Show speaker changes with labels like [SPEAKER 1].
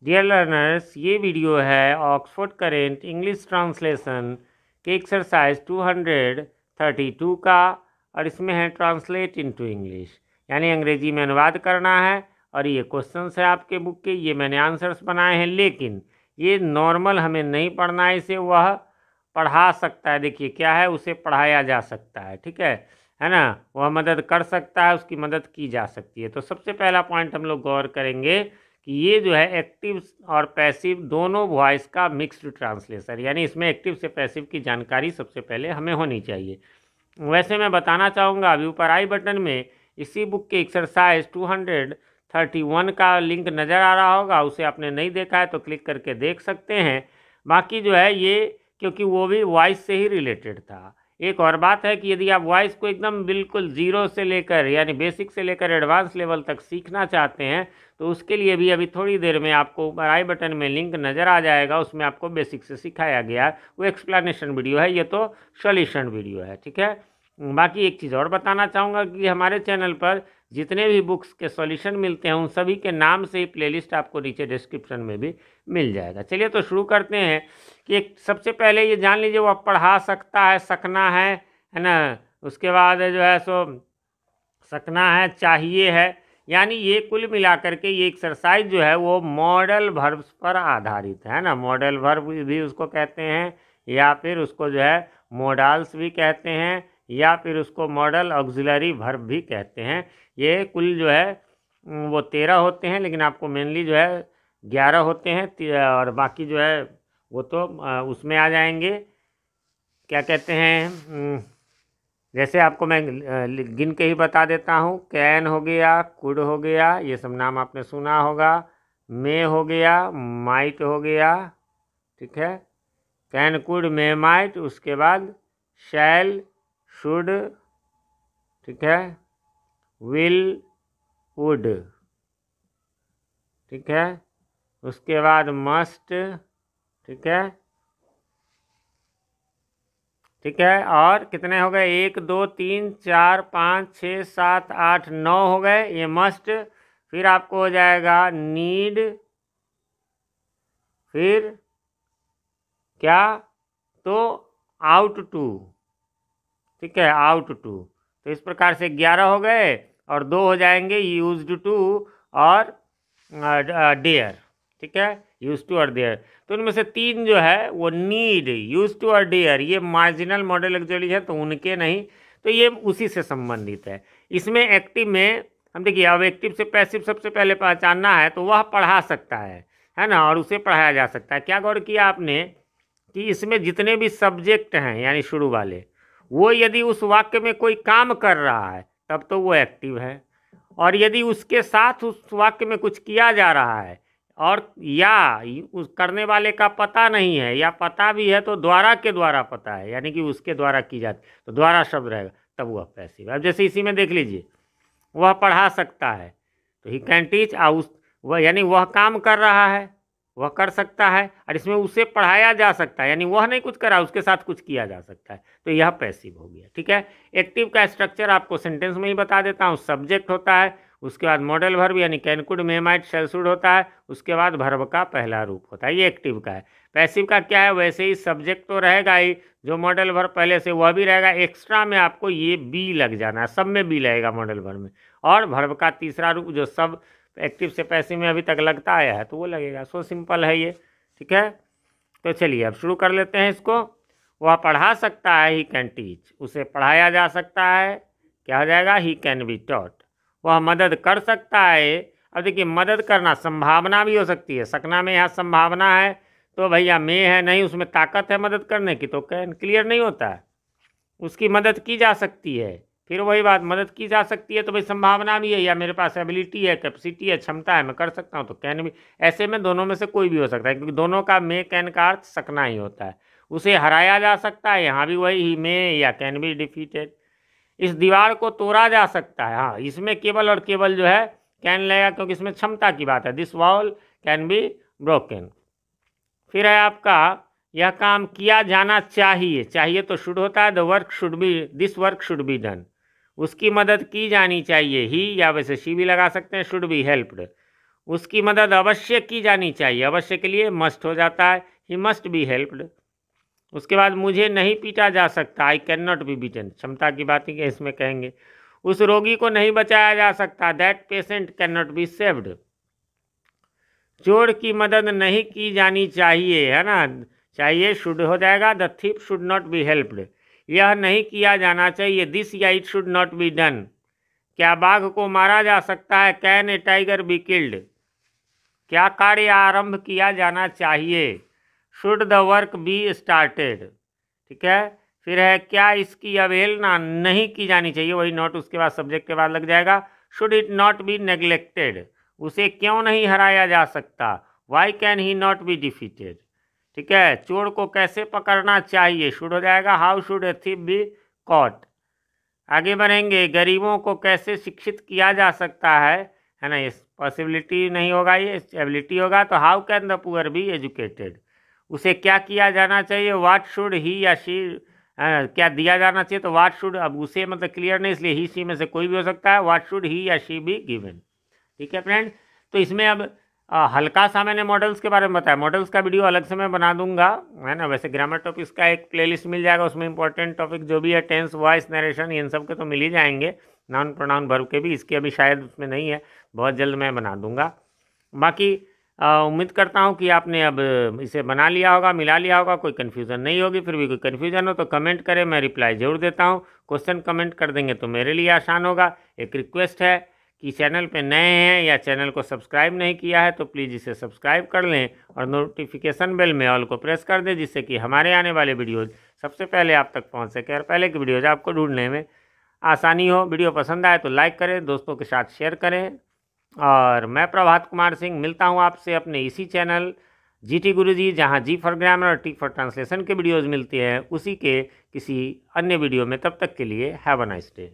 [SPEAKER 1] Dear learners, ये video है Oxford current English translation के एक्सरसाइज 232 का और इसमें है ट्रांसलेट इनटू इंग्लिश, यानी अंग्रेजी में अनुवाद करना है। और ये क्वेश्चंस है आपके बुक के, ये मैंने आंसर्स बनाए हैं, लेकिन ये नॉर्मल हमें नहीं पढ़ना है, इसे वह पढ़ा सकता है। देखिए क्या है, उसे पढ़ाया जा सकता है, ठीक है ना। वह मदद कर सकता है, उसकी मदद की जा सकती है। तो सबसे पहला पॉइंट हम लोग गौर करेंगे कि ये जो है एक्टिव और पैसिव दोनों वॉइस का मिक्स्ड ट्रांसलेशन, यानी इसमें एक्टिव से पैसिव की जानकारी सबसे पहले हमें होनी चाहिए। वैसे मैं बताना चाहूँगा, अभी ऊपर आई बटन में इसी बुक के एक्सरसाइज 231 का लिंक नज़र आ रहा होगा। उसे आपने नहीं देखा है तो क्लिक करके देख सकते हैं। बाकी जो है ये, क्योंकि वो भी वॉइस से ही रिलेटेड था। एक और बात है कि यदि आप वॉइस को एकदम बिल्कुल ज़ीरो से लेकर, यानी बेसिक से लेकर एडवांस लेवल तक सीखना चाहते हैं, तो उसके लिए भी अभी थोड़ी देर में आपको ऊपर आई बटन में लिंक नज़र आ जाएगा। उसमें आपको बेसिक से सिखाया गया है, वो एक्सप्लेनेशन वीडियो है, ये तो सॉल्यूशन वीडियो है, ठीक है। बाकी एक चीज़ और बताना चाहूँगा कि हमारे चैनल पर जितने भी बुक्स के सॉल्यूशन मिलते हैं उन सभी के नाम से ही प्लेलिस्ट आपको नीचे डिस्क्रिप्शन में भी मिल जाएगा। चलिए तो शुरू करते हैं कि सबसे पहले ये जान लीजिए, वो पढ़ा सकता है, सकना है ना। उसके बाद जो है सो सकना है, चाहिए है, यानी ये कुल मिलाकर के ये एक्सरसाइज जो है वो मॉडल वर्ब्स पर आधारित है ना। मॉडल वर्ब भी उसको कहते हैं, या फिर उसको जो है मोडाल्स भी कहते हैं, या फिर उसको मॉडल ऑक्सिलरी वर्ब भी कहते हैं। ये कुल जो है वो 13 होते हैं, लेकिन आपको मेनली जो है 11 होते हैं, और बाकी जो है वो तो उसमें आ जाएंगे। क्या कहते हैं, जैसे आपको मैं गिन के ही बता देता हूँ। कैन हो गया, कुड हो गया, ये सब नाम आपने सुना होगा। मे हो गया, माइट हो गया, ठीक है। Can, could, may, might. उसके बाद शैल, शुड, ठीक है। विल, वुड, ठीक है। उसके बाद मस्ट, ठीक है, ठीक है। और कितने हो गए, 1 2 3 4 5 6 7 8 9 हो गए, ये मस्ट। फिर आपको हो जाएगा नीड, फिर क्या, तो आउट टू, ठीक है, आउट टू। तो इस प्रकार से 11 हो गए, और 2 हो जाएंगे यूज्ड टू और डेयर, ठीक है, यूज टू और डेयर। तो उनमें से 3 जो है वो नीड, यूज टू और डेयर, ये मार्जिनल मॉडल एक्चुअली है, तो उनके नहीं, तो ये उसी से संबंधित है। इसमें एक्टिव में हम देखिए, अब एक्टिव से पैसिव सबसे पहले पहचानना है, तो वह पढ़ा सकता है ना, और उसे पढ़ाया जा सकता है। क्या गौर किया आपने कि इसमें जितने भी सब्जेक्ट हैं, यानी शुरू वाले, वो यदि उस वाक्य में कोई काम कर रहा है तब तो वो एक्टिव है, और यदि उसके साथ उस वाक्य में कुछ किया जा रहा है और या उस करने वाले का पता नहीं है, या पता भी है तो द्वारा के द्वारा पता है, यानी कि उसके द्वारा की जाती, तो द्वारा शब्द रहेगा, तब वह पैसिव है। अब जैसे इसी में देख लीजिए, वह पढ़ा सकता है, तो ही कैन टीच, वह यानी वह काम कर रहा है, वह कर सकता है, और इसमें उसे पढ़ाया जा सकता है, यानी वह नहीं कुछ करा, उसके साथ कुछ किया जा सकता है, तो यह पैसिव हो गया, ठीक है। एक्टिव का स्ट्रक्चर आपको सेंटेंस में ही बता देता हूँ। सब्जेक्ट होता है, उसके बाद मॉडल वर्ब यानी can, could, may, might, shall, should होता है, उसके बाद वर्ब का पहला रूप होता है, ये एक्टिव का है। पैसिव का क्या है, वैसे ही सब्जेक्ट तो रहेगा ही, जो मॉडल वर्ब पहले से वह भी रहेगा, एक्स्ट्रा में आपको ये बी लग जाना है, सब में बी लगेगा मॉडल वर्ब में, और वर्ब का तीसरा रूप जो सब एक्टिव से पैसिव में अभी तक लगता आया है तो वो लगेगा। सो सिंपल है ये, ठीक है। तो चलिए अब शुरू कर लेते हैं इसको। वह पढ़ा सकता है, ही कैन टीच, उसे पढ़ाया जा सकता है, क्या हो जाएगा, ही कैन बी टॉट। वह मदद कर सकता है, अब देखिए मदद करना संभावना भी हो सकती है, सकना में यहाँ संभावना है, तो भैया में है नहीं, उसमें ताकत है मदद करने की, तो कैन क्लियर नहीं होता है। उसकी मदद की जा सकती है, फिर वही बात, मदद की जा सकती है तो भाई संभावना भी है, या मेरे पास एबिलिटी है, कैपेसिटी है, क्षमता है, मैं कर सकता हूँ, तो कैन भी। ऐसे में दोनों में से कोई भी हो सकता है, क्योंकि दोनों का मे कैन का अर्थ सकना ही होता है। उसे हराया जा सकता है, यहाँ भी वही, ही मे या कैन बी डिफीटेड। इस दीवार को तोड़ा जा सकता है, हाँ, इसमें केवल और केवल जो है कैन लगेगा, क्योंकि इसमें क्षमता की बात है। This wall can be broken. फिर है आपका, यह काम किया जाना चाहिए, चाहिए तो शुड होता है, the work should be, this work should be done. उसकी मदद की जानी चाहिए, ही, या वैसे शी भी लगा सकते हैं, शुड बी हेल्प्ड। उसकी मदद अवश्य की जानी चाहिए, अवश्य के लिए मस्ट हो जाता है, ही मस्ट बी हेल्प्ड। उसके बाद मुझे नहीं पीटा जा सकता, I can not be beaten, क्षमता की बात ही इसमें कहेंगे। उस रोगी को नहीं बचाया जा सकता, that patient can not be saved. चोर की मदद नहीं की जानी चाहिए, है ना, चाहिए शुड हो जाएगा, the thief should not be helped. यह नहीं किया जाना चाहिए, दिस या it should not be done. क्या बाघ को मारा जा सकता है, can a tiger be killed. क्या कार्य आरंभ किया जाना चाहिए, should the work be started. ठीक है, फिर है क्या इसकी अवहेलना नहीं की जानी चाहिए, वही नॉट उसके बाद सब्जेक्ट के बाद लग जाएगा, should it not be neglected. उसे क्यों नहीं हराया जा सकता, why can he not be defeated. ठीक है, चोर को कैसे पकड़ना चाहिए, शुड हो जाएगा, how should a thief be caught. आगे बढ़ेंगे, गरीबों को कैसे शिक्षित किया जा सकता है ना, इस पॉसिबिलिटी नहीं होगा, ये एबिलिटी होगा, तो how can the poor be educated. उसे क्या किया जाना चाहिए, व्हाट शुड ही या शी, क्या दिया जाना चाहिए, तो व्हाट शुड, अब उसे मतलब क्लियर नहीं, इसलिए ही शी में से कोई भी हो सकता है, व्हाट शुड ही या शी बी गिवन। ठीक है फ्रेंड, तो इसमें अब हल्का सा मैंने मॉडल्स के बारे में बताया, मॉडल्स का वीडियो अलग से मैं बना दूंगा, है ना। वैसे ग्रामर टॉपिक्स का एक प्लेलिस्ट मिल जाएगा, उसमें इंपॉर्टेंट टॉपिक जो भी है, टेंस, वॉइस, नरेशन, इन सब के तो मिल ही जाएंगे, नाउन प्रोनाउन वर्ब के भी, इसके अभी शायद उसमें नहीं है, बहुत जल्द मैं बना दूंगा। बाकी उम्मीद करता हूँ कि आपने अब इसे बना लिया होगा, मिला लिया होगा, कोई कन्फ्यूज़न नहीं होगी। फिर भी कोई कन्फ्यूज़न हो तो कमेंट करें, मैं रिप्लाई ज़रूर देता हूँ। क्वेश्चन कमेंट कर देंगे तो मेरे लिए आसान होगा। एक रिक्वेस्ट है कि चैनल पे नए हैं या चैनल को सब्सक्राइब नहीं किया है तो प्लीज़ इसे सब्सक्राइब कर लें और नोटिफिकेशन बेल में ऑल को प्रेस कर दें, जिससे कि हमारे आने वाले वीडियोज़ सबसे पहले आप तक पहुँच सके और पहले की वीडियोज़ आपको ढूंढने में आसानी हो। वीडियो पसंद आए तो लाइक करें, दोस्तों के साथ शेयर करें। और मैं प्रभात कुमार सिंह मिलता हूं आपसे अपने इसी चैनल जीटी गुरुजी, जहां जी फॉर ग्रामर और टी फॉर ट्रांसलेशन के वीडियोज़ मिलते हैं, उसी के किसी अन्य वीडियो में। तब तक के लिए हैव अ नाइस डे।